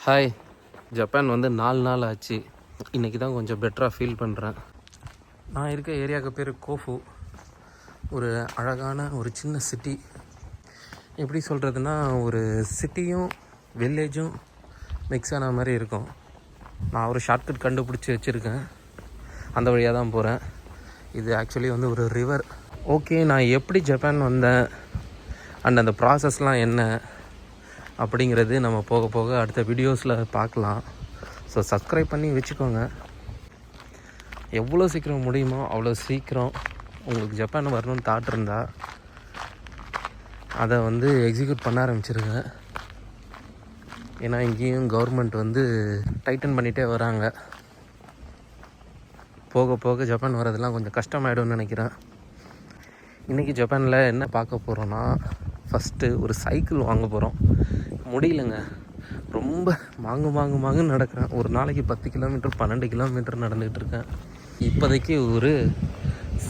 Hi. Japan வந்து 4 நாள் ஆச்சு. இன்றைக்கி தான் கொஞ்சம் பெட்டராக ஃபீல் பண்ணுறேன். நான் இருக்க ஏரியாவுக்கு பேர் கோஃபு. ஒரு அழகான ஒரு சின்ன சிட்டி. எப்படி சொல்கிறதுனா, ஒரு சிட்டியும் வில்லேஜும் மிக்ஸ் ஆன மாதிரி இருக்கும். நான் ஒரு ஷார்ட்கட் கண்டுபிடிச்சி வச்சுருக்கேன். அந்த வழியாக தான் போகிறேன். இது ஆக்சுவலி வந்து ஒரு ரிவர். ஓகே, நான் எப்படி ஜப்பான் வந்தேன் அண்ட் அந்த ப்ராசஸ்லாம் என்ன அப்படிங்கிறது நம்ம போக போக அடுத்த வீடியோஸில் பார்க்கலாம். ஸோ சப்ஸ்கிரைப் பண்ணி வச்சுக்கோங்க. எவ்வளோ சீக்கிரம் முடியுமோ அவ்வளோ சீக்கிரம் உங்களுக்கு ஜப்பான் வரணும்னு தாட் இருந்தால் அதை வந்து எக்ஸிக்யூட் பண்ண ஆரம்பிச்சிருங்க. ஏன்னா இங்கேயும் கவர்மெண்ட் வந்து டைட்டன் பண்ணிகிட்டே வராங்க. போக போக ஜப்பான் வரதெல்லாம் கொஞ்சம் கஷ்டமாயிடும்னு நினைக்கிறேன். இன்றைக்கி ஜப்பானில் என்ன பார்க்க போகிறோன்னா, ஃபஸ்ட்டு ஒரு சைக்கிள் வாங்க போகிறோம். முடியலங்க, ரொம்ப மாங்குன்னு நடக்கிறேன். ஒரு நாளைக்கு 10 கிலோமீட்டர் 12 கிலோமீட்டர் நடந்துகிட்டு இருக்கேன். இப்போதைக்கு ஒரு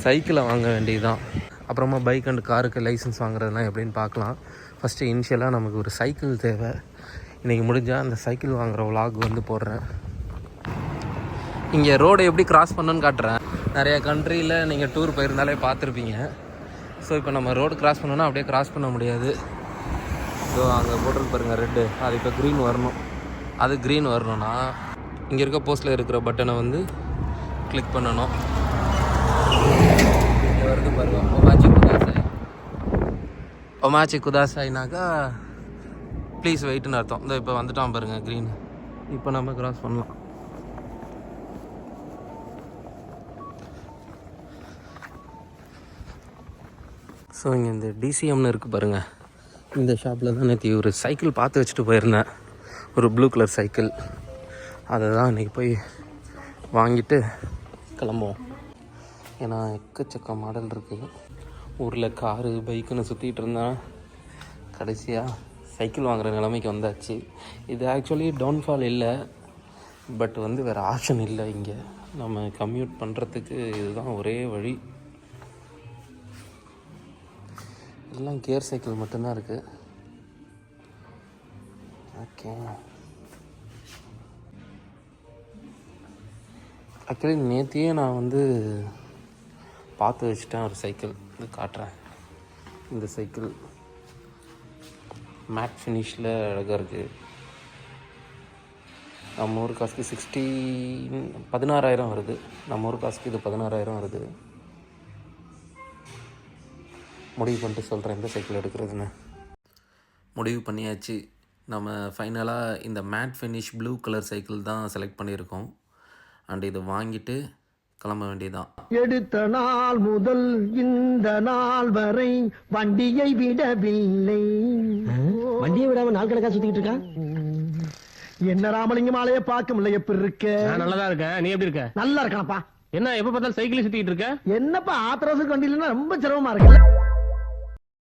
சைக்கிளை வாங்க வேண்டியதுதான். அப்புறமா பைக் அண்ட் காருக்கு லைசன்ஸ் வாங்குறதுலாம் எப்படின்னு பார்க்கலாம். ஃபஸ்ட்டு இனிஷியலாக நமக்கு ஒரு சைக்கிள் தேவை. இன்றைக்கி முடிஞ்சால் அந்த சைக்கிள் வாங்குகிற விலாக் வந்து போடுறேன். இங்கே ரோடு எப்படி கிராஸ் பண்ணணுன்னு காட்டுறேன். நிறையா கண்ட்ரியில் நீங்கள் டூர் போயிருந்தாலே பார்த்துருப்பீங்க. ஸோ இப்போ நம்ம ரோடு கிராஸ் பண்ணோன்னா அப்படியே கிராஸ் பண்ண முடியாது. ஸோ அங்கே போட்டிருக்கு பாருங்கள் ரெட்டு, அது இப்போ க்ரீன் வரணும். அது க்ரீன் வரணும்னா இங்கே இருக்க போஸ்ட்டில் இருக்கிற பட்டனை வந்து கிளிக் பண்ணணும். இங்கே வருது பாருங்கள், ஒமாச்சி குதாசாய்னாக்கா ப்ளீஸ் வெயிட்னு அர்த்தம். இந்த இப்போ வந்துட்டான் பாருங்கள் க்ரீன். இப்போ நம்ம கிராஸ் பண்ணலாம். ஸோ இங்கே இந்த டிசிஎம்னு இருக்குது பாருங்கள். இந்த ஷாப்பில் தான் நேற்று ஒரு சைக்கிள் பார்த்து வச்சுட்டு போயிருந்தேன். ஒரு ப்ளூ கலர் சைக்கிள். அதை தான் இன்றைக்கி போய் வாங்கிட்டு கிளம்புவோம். ஏன்னா எக்கச்சக்க மாடல் இருக்குது. ஊரில் காரு பைக்குன்னு சுற்றிட்டு இருந்தேன். கடைசியாக சைக்கிள் வாங்குகிற நிலைமைக்கு வந்தாச்சு. இது ஆக்சுவலி டவுன்ஃபால் இல்லை, பட் வந்து வேறு ஆப்ஷன் இல்லை. இங்கே நம்ம கம்யூட் பண்ணுறதுக்கு இதுதான் ஒரே வழி. எல்லாம் கியர் சைக்கிள் மட்டும்தான் இருக்குது. ஓகே, ஆக்சுவலி நேற்றையே நான் வந்து பார்த்து வச்சுட்டேன் ஒரு சைக்கிள். இது காட்டுறேன். இந்த சைக்கிள் மேட் ஃபினிஷில் அழகாக இருக்குது. நம்ம ஊர் காசுக்கு 16,000 வருது. நம்ம ஊர் காசுக்கு இது 16,000 வருது. முடிவு பண்ணிட்டு சொல்கிறேன் எந்த சைக்கிள் எடுக்கிறதுன்னு. முடிவு பண்ணியாச்சு. நம்ம ஃபைனலாக இந்த matte finish blue colour cycle தான் செலக்ட் பண்ணியிருக்கோம். அண்ட் இதை வாங்கிட்டு கிளம்ப வேண்டியதுதான். எடுத்த நாள் முதல் இந்த நாள் வரை வண்டியை விடவில்லை. வண்டியை விடாம நாள் கணக்கா சுத்திட்டு இருக்கா? என்ன ராமலிங்கம் ஆலைய பார்க்க முடியல. எப்படி இருக்க? நல்லதா இருக்க. நீ எப்படி இருக்க? நல்லா இருக்கானப்பா. என்ன எப்ப பார்த்தாலும் சைக்கிள் சுத்திட்டு இருக்க? என்னப்பா ஆத்திரவசம் வண்டியிலன்னா ரொம்ப சிரமமா இருக்குல்ல.